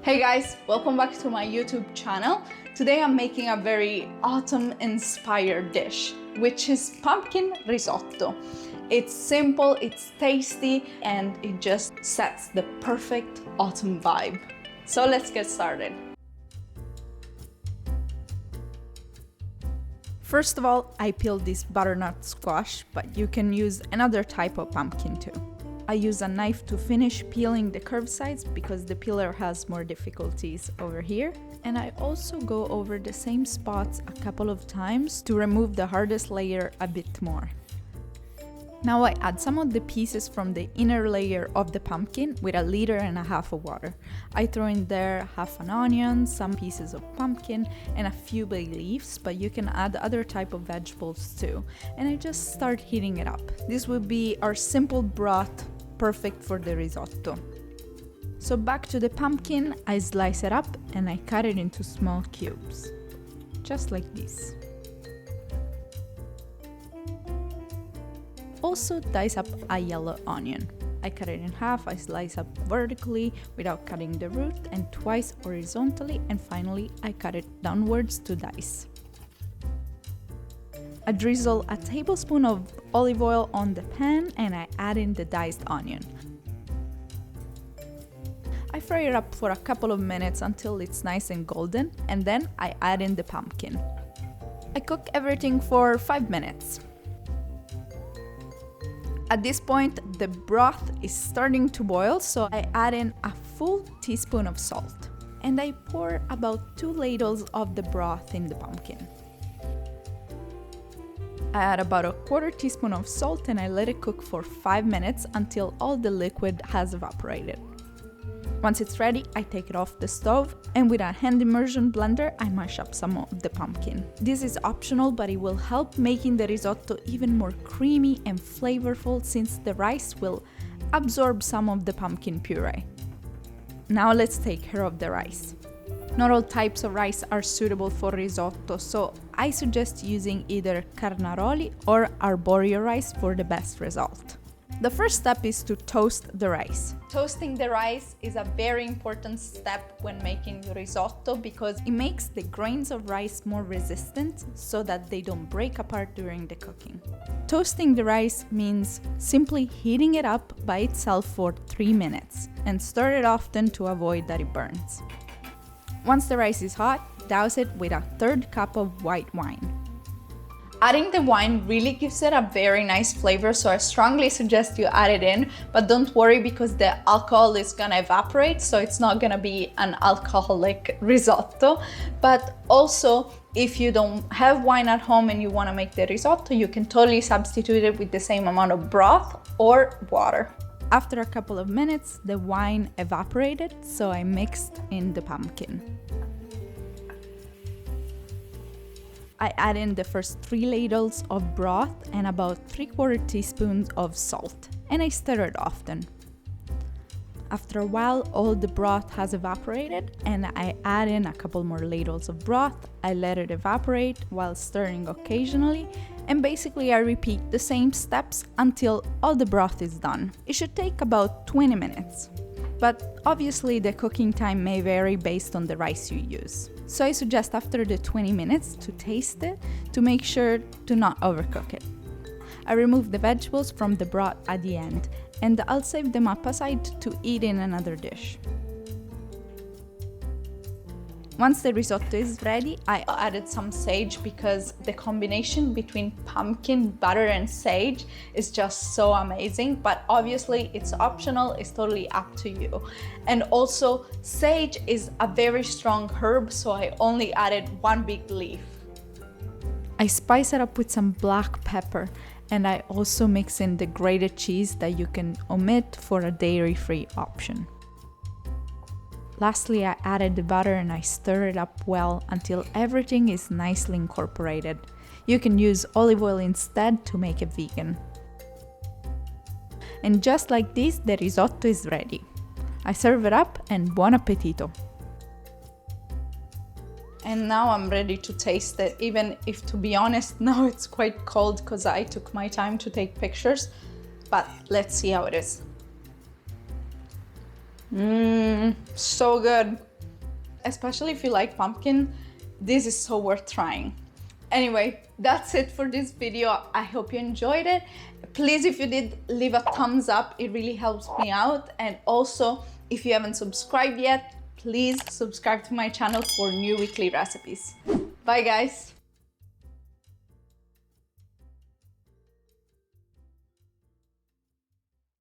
Hey guys, welcome back to my YouTube channel. Today I'm making a very autumn-inspired dish, which is pumpkin risotto. It's simple, it's tasty, and it just sets the perfect autumn vibe. So let's get started. First of all, I peeled this butternut squash, but you can use another type of pumpkin too. I use a knife to finish peeling the curved sides because the peeler has more difficulties over here. And I also go over the same spots a couple of times to remove the hardest layer a bit more. Now I add some of the pieces from the inner layer of the pumpkin with 1.5 liters of water. I throw in there half an onion, some pieces of pumpkin, and a few bay leaves, but you can add other type of vegetables too. And I just start heating it up. This will be our simple broth, perfect for the risotto. So back to the pumpkin, I slice it up and I cut it into small cubes, just like this. Also dice up a yellow onion. I cut it in half, I slice up vertically without cutting the root, and twice horizontally, and finally I cut it downwards to dice. I drizzle a tablespoon of olive oil on the pan and I add in the diced onion. I fry it up for a couple of minutes until it's nice and golden, and then I add in the pumpkin. I cook everything for 5 minutes. At this point, the broth is starting to boil, so I add in a full teaspoon of salt. And I pour about 2 ladles of the broth in the pumpkin. I add about 1/4 teaspoon of salt and I let it cook for 5 minutes until all the liquid has evaporated. Once it's ready, I take it off the stove, and with a hand immersion blender, I mash up some of the pumpkin. This is optional, but it will help making the risotto even more creamy and flavorful since the rice will absorb some of the pumpkin puree. Now let's take care of the rice. Not all types of rice are suitable for risotto, so I suggest using either carnaroli or arborio rice for the best result. The first step is to toast the rice. Toasting the rice is a very important step when making risotto because it makes the grains of rice more resistant so that they don't break apart during the cooking. Toasting the rice means simply heating it up by itself for 3 minutes and stir it often to avoid that it burns. Once the rice is hot, douse it with 1/3 cup of white wine. Adding the wine really gives it a very nice flavor, so I strongly suggest you add it in, but don't worry because the alcohol is gonna evaporate, so it's not gonna be an alcoholic risotto. But also, if you don't have wine at home and you wanna make the risotto, you can totally substitute it with the same amount of broth or water. After a couple of minutes, the wine evaporated, so I mixed in the pumpkin. I add in the first 3 ladles of broth and about 3/4 teaspoons of salt, and I stir it often. After a while, all the broth has evaporated, and I add in a couple more ladles of broth. I let it evaporate while stirring occasionally, and basically I repeat the same steps until all the broth is done. It should take about 20 minutes. But obviously the cooking time may vary based on the rice you use. So I suggest after the 20 minutes to taste it to make sure to not overcook it. I remove the vegetables from the broth at the end, and I'll save them up aside to eat in another dish. Once the risotto is ready, I added some sage because the combination between pumpkin, butter, and sage is just so amazing, but obviously it's optional, it's totally up to you. And also, sage is a very strong herb, so I only added 1 big leaf. I spice it up with some black pepper, and I also mix in the grated cheese that you can omit for a dairy-free option. Lastly, I added the butter and I stir it up well until everything is nicely incorporated. You can use olive oil instead to make it vegan. And just like this, the risotto is ready. I serve it up and buon appetito! And now I'm ready to taste it, even if, to be honest, now it's quite cold because I took my time to take pictures, but let's see how it is. So good. Especially if you like pumpkin, this is so worth trying. Anyway, that's it for this video. I hope you enjoyed it. Please, if you did, leave a thumbs up. It really helps me out. And also, if you haven't subscribed yet, please subscribe to my channel for new weekly recipes. Bye guys.